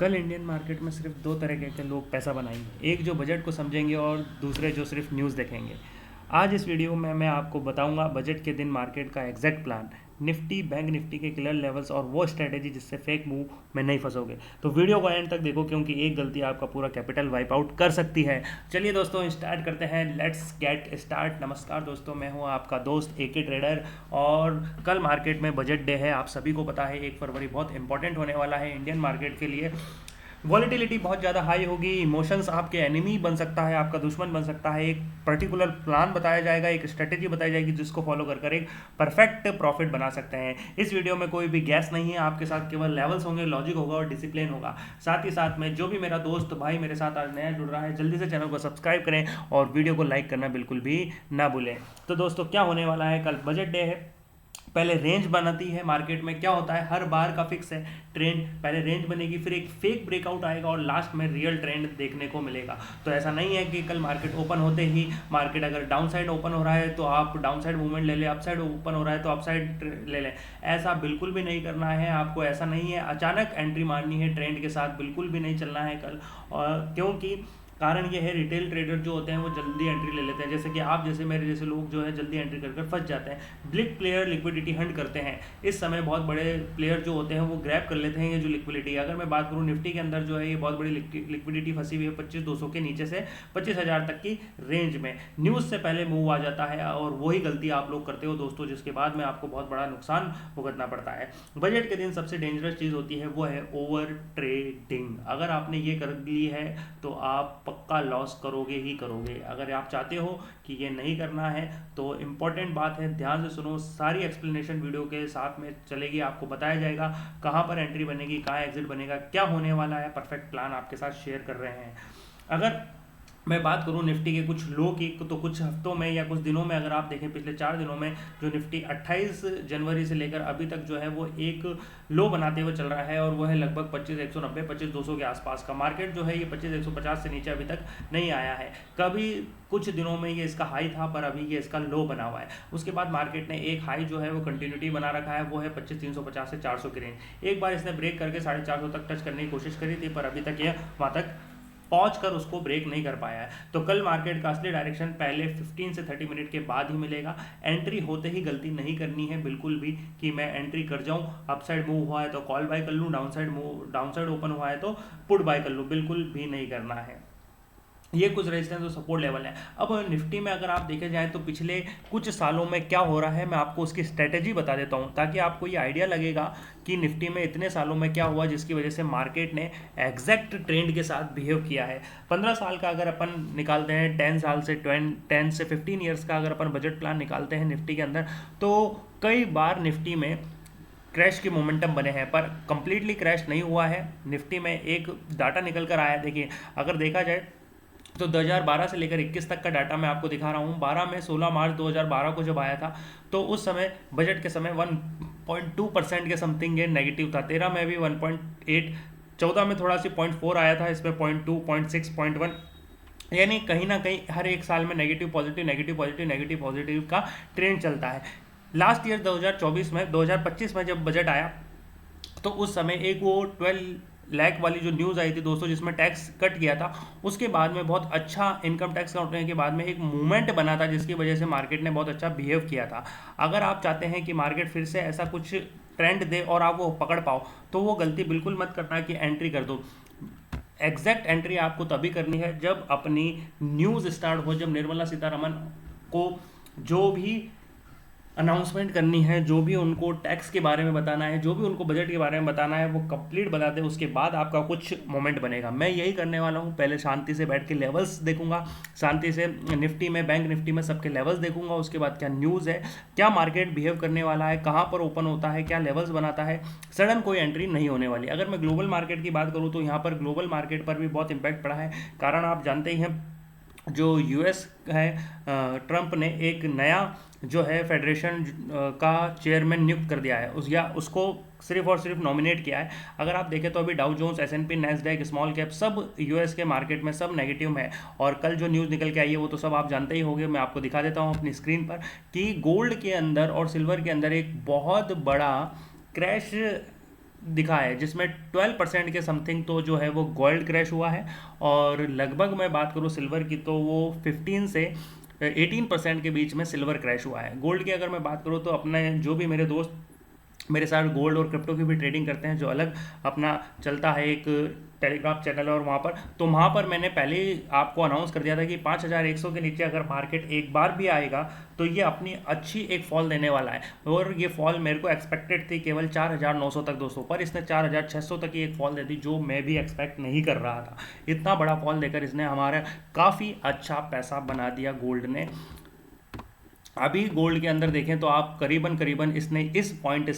कल Indian market में सिर्फ दो तरह के लोग पैसा बनाएंगे, एक जो बजट को समझेंगे और दूसरे जो सिर्फ न्यूज़ देखेंगे। आज इस वीडियो में मैं आपको बताऊंगा बजट के दिन मार्केट का exact plan, Nifty bank Nifty के क्लियर लेवल्स और वो स्ट्रेटेजी जिससे फेक मूव में नहीं फंसोगे। तो वीडियो को एंड तक देखो क्योंकि एक गलती आपका पूरा कैपिटल वाइप आउट कर सकती है। चलिए दोस्तों स्टार्ट करते हैं, लेट्स गेट स्टार्ट। नमस्कार दोस्तों, मैं हूं आपका दोस्त एके ट्रेडर और कल मार्केट में बजट डे है। आप सभी को पता है 1 फरवरी बहुत इंपॉर्टेंट होने वाला है इंडियन मार्केट के लिए। वॉलेटिलिटी बहुत ज़्यादा हाई होगी, इमोशंस आपके एनिमी बन सकता है, आपका दुश्मन बन सकता है। एक पर्टिकुलर प्लान बताया जाएगा, एक स्ट्रेटेजी बताई जाएगी जिसको फॉलो कर एक परफेक्ट प्रॉफिट बना सकते हैं। इस वीडियो में कोई भी गैस नहीं है, आपके साथ केवल लेवल्स होंगे, लॉजिक होगा और डिसिप्लिन होगा। साथ ही साथ में जो भी मेरा दोस्त भाई मेरे साथ आज नया जुड़ रहा है, जल्दी से चैनल को सब्सक्राइब करें और वीडियो को लाइक करना बिल्कुल भी ना भूलें। तो दोस्तों क्या होने वाला है, कल बजट डे है। पहले रेंज बनाती है मार्केट में, क्या होता है हर बार का फिक्स है ट्रेंड। पहले रेंज बनेगी, फिर एक फेक ब्रेकआउट आएगा और लास्ट में रियल ट्रेंड देखने को मिलेगा। तो ऐसा नहीं है कि कल मार्केट ओपन होते ही मार्केट अगर डाउन साइड ओपन हो रहा है तो आप डाउन साइड मूवमेंट ले लें, अप साइड ओपन हो रहा है तो अप साइड ले लें। ऐसा बिल्कुल भी नहीं करना है आपको। ऐसा नहीं है अचानक एंट्री मारनी है ट्रेंड के साथ, बिल्कुल भी नहीं चलना है कल। और क्योंकि कारण ये है रिटेल ट्रेडर जो होते हैं वो जल्दी एंट्री ले लेते हैं, जैसे कि आप जैसे मेरे जैसे लोग जो है जल्दी एंट्री कर फंस जाते हैं। ब्लिक प्लेयर लिक्विडिटी हंट करते हैं। इस समय बहुत बड़े प्लेयर जो होते हैं वो ग्रैब कर लेते हैं ये जो लिक्विडिटी। अगर मैं बात करूँ निफ्टी के अंदर जो है ये बहुत बड़ी लिक्विडिटी फंसी हुई है 25,200 के नीचे से 25,000 तक की रेंज में। न्यूज़ से पहले मूव आ जाता है और वही गलती आप लोग करते हो दोस्तों, जिसके बाद में आपको बहुत बड़ा नुकसान भुगतना पड़ता है। बजट के दिन सबसे डेंजरस चीज़ होती है वो है ओवर ट्रेडिंग। अगर आपने ये कर ली है तो आप पक्का लॉस करोगे ही करोगे। अगर आप चाहते हो कि ये नहीं करना है तो इम्पॉर्टेंट बात है, ध्यान से सुनो। सारी एक्सप्लेनेशन वीडियो के साथ में चलेगी, आपको बताया जाएगा कहाँ पर एंट्री बनेगी, कहाँ एग्जिट बनेगा, क्या होने वाला है। परफेक्ट प्लान आपके साथ शेयर कर रहे हैं। अगर मैं बात करूं निफ्टी के कुछ लो की, तो कुछ हफ्तों में या कुछ दिनों में अगर आप देखें पिछले 4 दिनों में जो निफ्टी 28 जनवरी से लेकर अभी तक जो है वो एक लो बनाते हुए चल रहा है और वो है लगभग 25,190 25,200 के आसपास का। मार्केट जो है ये 25,150 से नीचे अभी तक नहीं आया है। कभी कुछ दिनों में ये इसका हाई था पर अभी ये इसका लो बना हुआ है। उसके बाद मार्केट ने एक हाई जो है वो कंटिन्यूटी बना रखा है, वो है 25,350 से 400 की रेंज। एक बार इसने ब्रेक करके 450 तक टच करने की कोशिश करी थी पर अभी तक ये वहाँ तक पहुंच कर उसको ब्रेक नहीं कर पाया है। तो कल मार्केट का असली डायरेक्शन पहले 15 से 30 मिनट के बाद ही मिलेगा। एंट्री होते ही गलती नहीं करनी है बिल्कुल भी कि मैं एंट्री कर जाऊं, अप साइड मूव हुआ है तो कॉल बाय कर लूं, डाउन साइड ओपन हुआ है तो पुट बाय कर लूं, बिल्कुल भी नहीं करना है। ये कुछ रेजिस्टेंस और सपोर्ट लेवल है। अब निफ्टी में अगर आप देखे जाएं तो पिछले कुछ सालों में क्या हो रहा है मैं आपको उसकी स्ट्रेटेजी बता देता हूं ताकि आपको ये आइडिया लगेगा कि निफ्टी में इतने सालों में क्या हुआ जिसकी वजह से मार्केट ने एग्जैक्ट ट्रेंड के साथ बिहेव किया है। 15 साल का अगर अपन निकालते हैं, 10 साल से 10 से 15 ईयर्स का अगर अपन बजट प्लान निकालते हैं निफ्टी के अंदर, तो कई बार निफ्टी में क्रैश के मोमेंटम बने हैं पर कंप्लीटली क्रैश नहीं हुआ है। निफ्टी में एक डाटा निकल कर आया, देखिए अगर देखा जाए तो 2012 से लेकर 21 तक का डाटा मैं आपको दिखा रहा हूँ। 12 में 16 मार्च 2012 को जब आया था तो उस समय बजट के समय 1.2% के समथिंग ये नेगेटिव था। 13 में भी 1.8, 14 में थोड़ा सी 0.4 आया था, इसमें 0.2, 0.6, 0.1, यानी कहीं ना कहीं हर एक साल में negative positive negative positive negative positive का ट्रेंड चलता है। लास्ट ईयर 2025 में जब बजट आया तो उस समय एक वो 12 लाख वाली जो न्यूज़ आई थी दोस्तों जिसमें टैक्स कट गया था, उसके बाद में बहुत अच्छा इनकम टैक्स कट होने के बाद में एक मूवमेंट बना था जिसकी वजह से मार्केट ने बहुत अच्छा बिहेव किया था। अगर आप चाहते हैं कि मार्केट फिर से ऐसा कुछ ट्रेंड दे और आप वो पकड़ पाओ तो वो गलती बिल्कुल मत करना कि एंट्री कर दो। एग्जैक्ट एंट्री आपको तभी करनी है जब अपनी न्यूज़ स्टार्ट हो, जब निर्मला सीतारमन को जो भी अनाउंसमेंट करनी है, जो भी उनको टैक्स के बारे में बताना है, जो भी उनको बजट के बारे में बताना है वो कंप्लीट बता दे, उसके बाद आपका कुछ मोमेंट बनेगा। मैं यही करने वाला हूँ। पहले शांति से बैठ के लेवल्स देखूंगा, शांति से निफ्टी में बैंक निफ्टी में सबके लेवल्स देखूंगा, उसके बाद क्या न्यूज़ है, क्या मार्केट बिहेव करने वाला है, कहाँ पर ओपन होता है, क्या लेवल्स बनाता है। सडन कोई एंट्री नहीं होने वाली। अगर मैं ग्लोबल मार्केट की बात करूँ तो यहाँ पर ग्लोबल मार्केट पर भी बहुत इंपैक्ट पड़ा है। कारण आप जानते ही हैं जो यूएस है, ट्रंप ने एक नया जो है फेडरेशन का चेयरमैन नियुक्त कर दिया है, उसको सिर्फ और सिर्फ नॉमिनेट किया है। अगर आप देखें तो अभी Dow Jones, S and P, Nasdaq, small cap सब यूएस के मार्केट में सब नेगेटिव है। और कल जो न्यूज़ निकल के आई है वो तो सब आप जानते ही होंगे। मैं आपको दिखा देता हूँ अपनी स्क्रीन पर कि गोल्ड के अंदर और सिल्वर के अंदर एक बहुत बड़ा क्रैश दिखा है, जिसमें 12% के समथिंग तो जो है वो गोल्ड क्रैश हुआ है, और लगभग मैं बात करूँ सिल्वर की तो वो 15 से 18% के बीच में सिल्वर क्रैश हुआ है। गोल्ड की अगर मैं बात करूँ तो अपने जो भी मेरे दोस्त मेरे साथ गोल्ड और क्रिप्टो की भी ट्रेडिंग करते हैं, जो अलग अपना चलता है एक टेलीग्राम चैनल है, और वहाँ पर तो वहाँ पर मैंने पहले ही आपको अनाउंस कर दिया था कि 5100 के नीचे अगर मार्केट एक बार भी आएगा तो ये अपनी अच्छी एक फॉल देने वाला है। और ये फॉल मेरे को एक्सपेक्टेड थी केवल 4900 तक दोस्तों, पर इसने 4600 तक की एक फॉल दे दी, जो मैं भी एक्सपेक्ट नहीं कर रहा था। इतना बड़ा फॉल देकर इसने हमारा काफ़ी अच्छा पैसा बना दिया गोल्ड ने। अभी गोल्ड के अंदर देखें तो आप करीबन करीबन इसने इस पॉइंट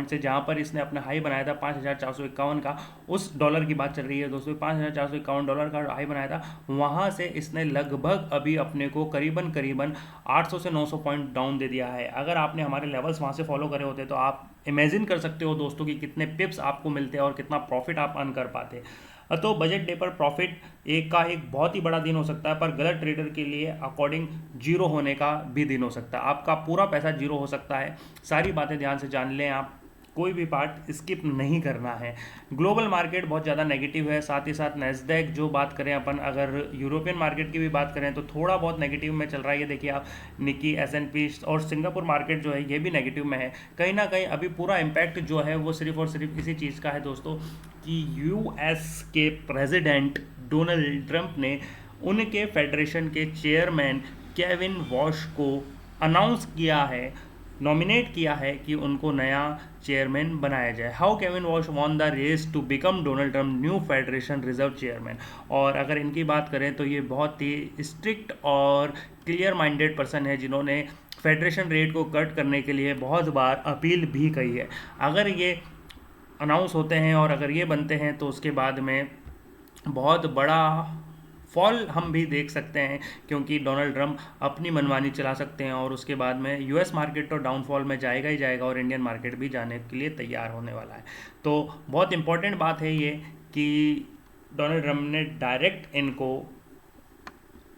से जहां पर इसने अपना हाई बनाया था 5451 का, उस डॉलर की बात चल रही है दोस्तों, 5451 डॉलर का हाई बनाया था, वहां से इसने लगभग अभी अपने को करीबन करीबन 800 से 900 पॉइंट डाउन दे दिया है। अगर आपने हमारे लेवल्स वहां से फॉलो करे होते तो आप इमेजिन कर सकते हो दोस्तों कि कितने पिप्स आपको मिलते हैं और कितना प्रॉफिट आप अर्न कर पाते। तो बजट डे पर प्रॉफिट एक बहुत ही बड़ा दिन हो सकता है, पर गलत ट्रेडर के लिए अकॉर्डिंग जीरो होने का भी दिन हो सकता है। आपका पूरा पैसा जीरो हो सकता है। सारी बातें ध्यान से जान लें आप, कोई भी पार्ट स्किप नहीं करना है। ग्लोबल मार्केट बहुत ज़्यादा नेगेटिव है, साथ ही साथ नैस्डैक जो बात करें अपन, अगर यूरोपियन मार्केट की भी बात करें तो थोड़ा बहुत नेगेटिव में चल रहा है। ये देखिए आप, निकी, एस&पी और सिंगापुर मार्केट जो है ये भी नेगेटिव में है। कहीं ना कहीं अभी पूरा इम्पैक्ट जो है वो सिर्फ और सिर्फ इसी चीज़ का है दोस्तों, कि यूएस के प्रेसिडेंट डोनाल्ड ट्रंप ने उनके फेडरेशन के चेयरमैन केविन वॉश को अनाउंस किया है, नॉमिनेट किया है कि उनको नया चेयरमैन बनाया जाए। How Kevin Warsh won the race to become Donald Trump new federation reserve chairman. और अगर इनकी बात करें तो ये बहुत ही स्ट्रिक्ट और क्लियर माइंडेड पर्सन है, जिन्होंने फेडरेशन रेट को कट करने के लिए बहुत बार अपील भी कही है। अगर ये अनाउंस होते हैं और अगर ये बनते हैं तो उसके बाद में बहुत बड़ा फॉल हम भी देख सकते हैं, क्योंकि डोनाल्ड ट्रंप अपनी मनमानी चला सकते हैं और उसके बाद में यूएस मार्केट तो डाउनफॉल में जाएगा ही जाएगा और इंडियन मार्केट भी जाने के लिए तैयार होने वाला है। तो बहुत इंपॉर्टेंट बात है ये कि डोनाल्ड ट्रंप ने डायरेक्ट इनको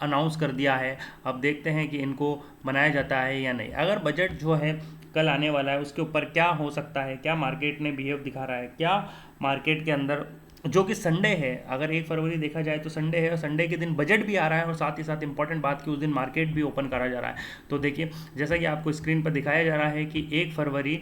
अनाउंस कर दिया है। अब देखते हैं कि इनको बनाया जाता है या नहीं। अगर बजट जो है कल आने वाला है उसके ऊपर क्या हो सकता है, क्या मार्केट ने बिहेव दिखा रहा है, क्या मार्केट के अंदर जो कि संडे है, अगर 1 फरवरी देखा जाए तो संडे है और संडे के दिन बजट भी आ रहा है, और साथ ही साथ इंपॉर्टेंट बात कि उस दिन मार्केट भी ओपन करा जा रहा है। तो देखिए जैसा कि आपको स्क्रीन पर दिखाया जा रहा है कि 1 फरवरी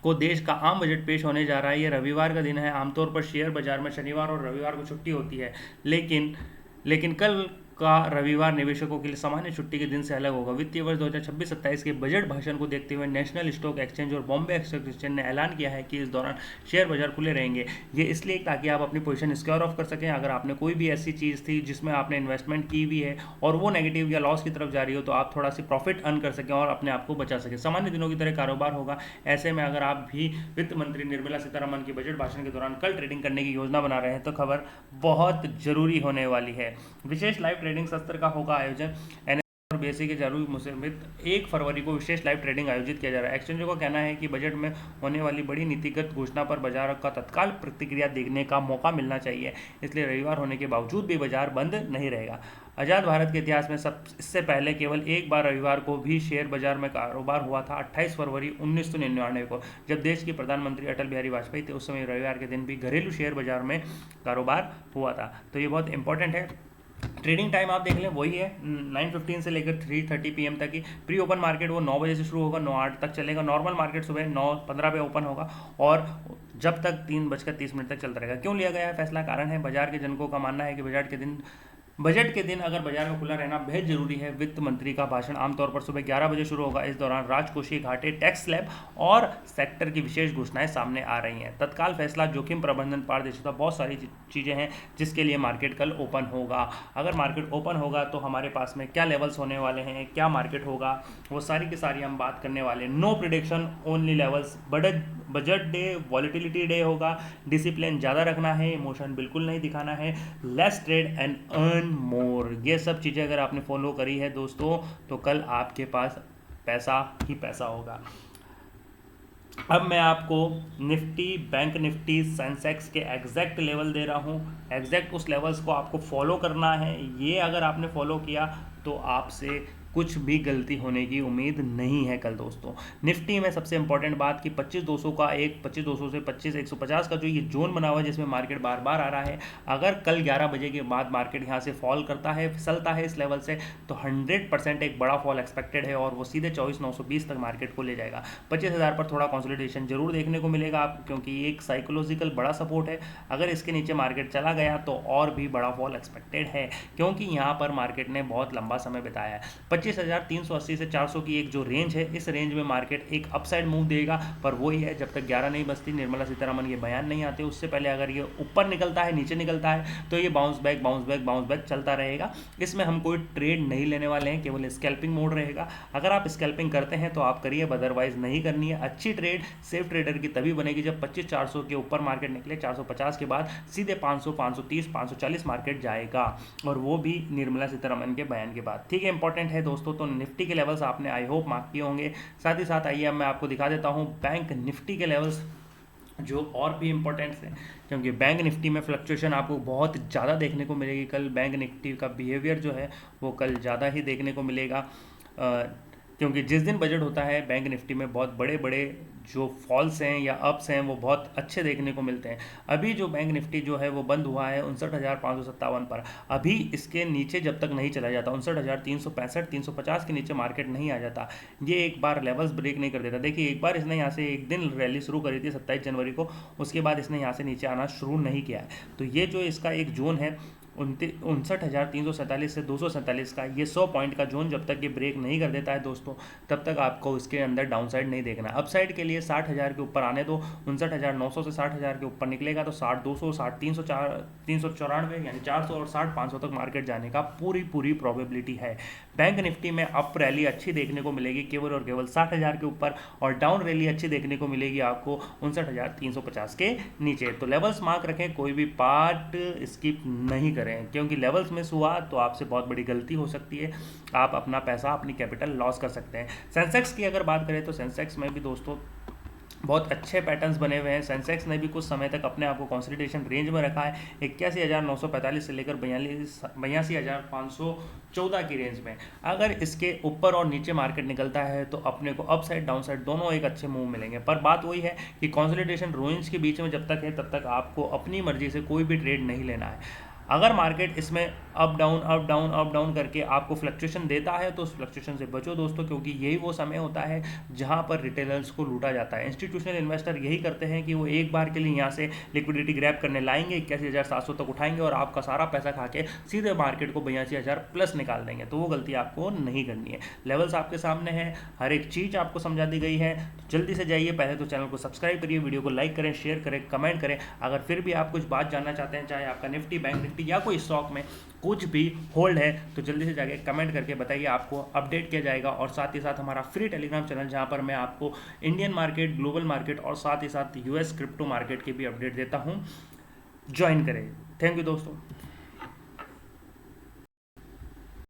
को देश का आम बजट पेश होने जा रहा है। ये रविवार का दिन है। आमतौर पर शेयर बाजार में शनिवार और रविवार को छुट्टी होती है, लेकिन कल का रविवार निवेशकों के लिए सामान्य छुट्टी के दिन से अलग होगा। वित्तीय वर्ष 2026-27 के बजट भाषण को देखते हुए नेशनल स्टॉक एक्सचेंज और बॉम्बे स्टॉक एक्सचेंज ने ऐलान किया है कि इस दौरान शेयर बाजार खुले रहेंगे। ये इसलिए ताकि आप अपनी पोजीशन सिक्योर ऑफ कर सकें। अगर आपने कोई भी ऐसी चीज़ थी जिसमें आपने इन्वेस्टमेंट की हुई है और वो नेगेटिव या लॉस की तरफ जा रही हो, तो आप थोड़ा सी प्रॉफिट अर्न कर सकें और अपने आप को बचा सकें। सामान्य दिनों की तरह कारोबार होगा। ऐसे में अगर आप भी वित्त मंत्री निर्मला सीतारमण की बजट भाषण के दौरान कल ट्रेडिंग करने की योजना बना रहे हैं तो खबर बहुत जरूरी होने वाली है। विशेष लाइव ट्रेडिंग सत्र का होगा आयोजन। एनएसई और बीएसई के जारी मुताबिक 1 फरवरी को विशेष लाइव ट्रेडिंग आयोजित किया जा रहा है। एक्सचेंजों का कहना है कि बजट में होने वाली बड़ी नीतिगत घोषणा पर बाजार का तत्काल प्रतिक्रिया देखने का मौका मिलना चाहिए, इसलिए रविवार होने के बावजूद भी बाजार बंद नहीं रहेगा। आज़ाद भारत के इतिहास में इससे पहले केवल एक बार रविवार को भी शेयर बाजार में कारोबार हुआ था, 28 फरवरी 1999 को, जब देश के प्रधानमंत्री अटल बिहारी वाजपेयी थे। उस समय रविवार के दिन भी घरेलू शेयर बाजार में कारोबार हुआ था। तो ये बहुत इंपॉर्टेंट है। ट्रेडिंग टाइम आप देख लें वही है 9:15 से लेकर 3:30 PM तक की। प्री ओपन मार्केट वो 9 बजे से शुरू होगा, 9:08 तक चलेगा। नॉर्मल मार्केट सुबह 9:15 पे ओपन होगा और जब तक 3:30 तक चलता रहेगा। क्यों लिया गया है फैसला? कारण है बाजार के जनकों का मानना है कि बजट के दिन अगर बाजार का खुला रहना बेहद जरूरी है। वित्त मंत्री का भाषण आमतौर पर सुबह 11 बजे शुरू होगा। इस दौरान राजकोषीय घाटे, टैक्स स्लैब और सेक्टर की विशेष घोषणाएं सामने आ रही हैं। तत्काल फैसला, जोखिम प्रबंधन, पारदर्शिता, बहुत सारी चीज़ें हैं जिसके लिए मार्केट कल ओपन होगा। अगर मार्केट ओपन होगा तो हमारे पास में क्या लेवल्स होने वाले हैं, क्या मार्केट होगा, वो सारी की सारी हम बात करने वाले हैं। No prediction, only levels. Budget day volatility day होगा। डिसिप्लिन ज़्यादा रखना है, इमोशन बिल्कुल नहीं दिखाना है। Less trade and earn more, ये सब चीज़ें अगर आपने फॉलो करी है दोस्तों तो कल आपके पास पैसा ही पैसा होगा। अब मैं आपको निफ्टी, बैंक निफ्टी, सेंसेक्स के एग्जैक्ट लेवल दे रहा हूँ। एग्जैक्ट उस लेवल्स को आपको फॉलो करना है। ये अगर आपने फॉलो किया तो आपसे कुछ भी गलती होने की उम्मीद नहीं है कल दोस्तों। निफ्टी में सबसे इंपॉर्टेंट बात कि 25,200 का 25,200 से 25,150 का जो ये जोन बना हुआ है जिसमें मार्केट बार बार आ रहा है, अगर कल 11 बजे के बाद मार्केट यहाँ से फॉल करता है, फिसलता है इस लेवल से, तो 100% एक बड़ा फॉल एक्सपेक्टेड है और वो सीधे 24,920 तक मार्केट को ले जाएगा। 25,000 पर थोड़ा कंसोलिडेशन जरूर देखने को मिलेगा आपको, क्योंकि ये एक साइकोलॉजिकल बड़ा सपोर्ट है। अगर इसके नीचे मार्केट चला गया तो और भी बड़ा फॉल एक्सपेक्टेड है, क्योंकि यहाँ पर मार्केट ने बहुत लंबा समय बिताया है। 25,380 से 400 की एक जो रेंज है, इस रेंज में मार्केट एक अपसाइड मूव देगा, पर वही है, जब तक 11 नहीं बजती, निर्मला सीतारमन ये बयान नहीं आते, उससे पहले अगर ये ऊपर निकलता है, नीचे निकलता है, तो ये बाउंस बैक चलता रहेगा। इसमें हम कोई ट्रेड नहीं लेने वाले हैं, केवल स्कैल्पिंग मोड रहेगा। अगर आप स्कैल्पिंग करते हैं तो आप करिए, अदरवाइज नहीं करनी है। अच्छी ट्रेड सेफ ट्रेडर की तभी बनेगी जब 25,400 के ऊपर मार्केट निकले, 450 के बाद सीधे 500, 530, 540 मार्केट जाएगा, और वो भी निर्मला सीतारमन के बयान के बाद। ठीक है, इंपॉर्टेंट है दोस्तों। तो निफ्टी के लेवल्स आपने आई होप मार्क किए होंगे। साथ ही साथ आइए अब मैं आपको दिखा देता हूँ बैंक निफ्टी के लेवल्स, जो और भी इम्पोर्टेंट है, क्योंकि बैंक निफ्टी में फ्लक्चुएशन आपको बहुत ज़्यादा देखने को मिलेगी कल। बैंक निफ्टी का बिहेवियर जो है वो कल ज़्यादा ही देखने को मिलेगा, क्योंकि जिस दिन बजट होता है बैंक निफ्टी में बहुत बड़े बड़े जो फॉल्स हैं या अप्स हैं वो बहुत अच्छे देखने को मिलते हैं। अभी जो बैंक निफ्टी जो है वो बंद हुआ है 59,557 पर। अभी इसके नीचे जब तक नहीं चला जाता, 59,365, 350 के नीचे मार्केट नहीं आ जाता, ये एक बार लेवल्स ब्रेक नहीं कर देता। देखिए, एक बार इसने यहाँ से एक दिन रैली शुरू करी थी 27 जनवरी को, उसके बाद इसने यहाँ से नीचे आना शुरू नहीं किया है। तो ये जो इसका एक जोन है 59,347 से 247 का, ये 100 पॉइंट का जोन जब तक ये ब्रेक नहीं कर देता है दोस्तों, तब तक आपको इसके अंदर डाउनसाइड नहीं देखना। अपसाइड के लिए 60,000 के ऊपर आने दो, 59,900 से 60,000 के ऊपर निकलेगा तो 60,200, 60,394 यानी 400 और 60,500 तक मार्केट जाने का पूरी प्रोबेबिलिटी है। बैंक निफ्टी में अप रैली अच्छी देखने को मिलेगी केवल और केवल 60,000 के ऊपर, और डाउन रैली अच्छी देखने को मिलेगी आपको 59,350 के नीचे। तो लेवल्स मार्क रखें, कोई भी पार्ट स्किप नहीं करें, क्योंकि लेवल्स मिस हुआ तो आपसे बहुत बड़ी गलती हो सकती है, आप अपना पैसा, अपनी कैपिटल लॉस कर सकते हैं। सेंसेक्स की अगर बात करें तो सेंसेक्स में भी दोस्तों बहुत अच्छे पैटर्न्स बने हुए हैं। सेंसेक्स ने भी कुछ समय तक अपने आप को कंसोलिडेशन रेंज में रखा है, 81,945 से लेकर 82,514 की रेंज में। अगर इसके ऊपर और नीचे मार्केट निकलता है तो अपने को अप साइड डाउन साइड दोनों एक अच्छे मूव मिलेंगे, पर बात वही है कि कंसोलिडेशन रेंज के बीच में जब तक है तब तक आपको अपनी मर्जी से कोई भी ट्रेड नहीं लेना है। अगर मार्केट इसमें अप डाउन करके आपको फ्लक्चुएशन देता है तो उस फ्लक्चुएशन से बचो दोस्तों, क्योंकि यही वो समय होता है जहां पर रिटेलर्स को लूटा जाता है। इंस्टीट्यूशनल इन्वेस्टर यही करते हैं कि वो एक बार के लिए यहां से लिक्विडिटी ग्रैब करने लाएंगे, 81,700 तक उठाएंगे और आपका सारा पैसा खा के सीधे मार्केट को 82,000 प्लस निकाल देंगे। तो वो गलती आपको नहीं करनी है। लेवल्स आपके सामने है, हर एक चीज़ आपको समझा दी गई है, तो जल्दी से जाइए, पहले तो चैनल को सब्सक्राइब करिए, वीडियो को लाइक करें, शेयर करें, कमेंट करें। अगर फिर भी आप कुछ बात जानना चाहते हैं, चाहे आपका निफ्टी, बैंक निफ्टी या कोई स्टॉक में कुछ भी होल्ड है, तो जल्दी से जाके कमेंट करके बताइए, आपको अपडेट किया जाएगा। और साथ ही साथ हमारा फ्री टेलीग्राम चैनल, जहां पर मैं आपको इंडियन मार्केट, ग्लोबल मार्केट और साथ ही साथ यूएस क्रिप्टो मार्केट की भी अपडेट देता हूं, ज्वाइन करें। थैंक यू दोस्तों।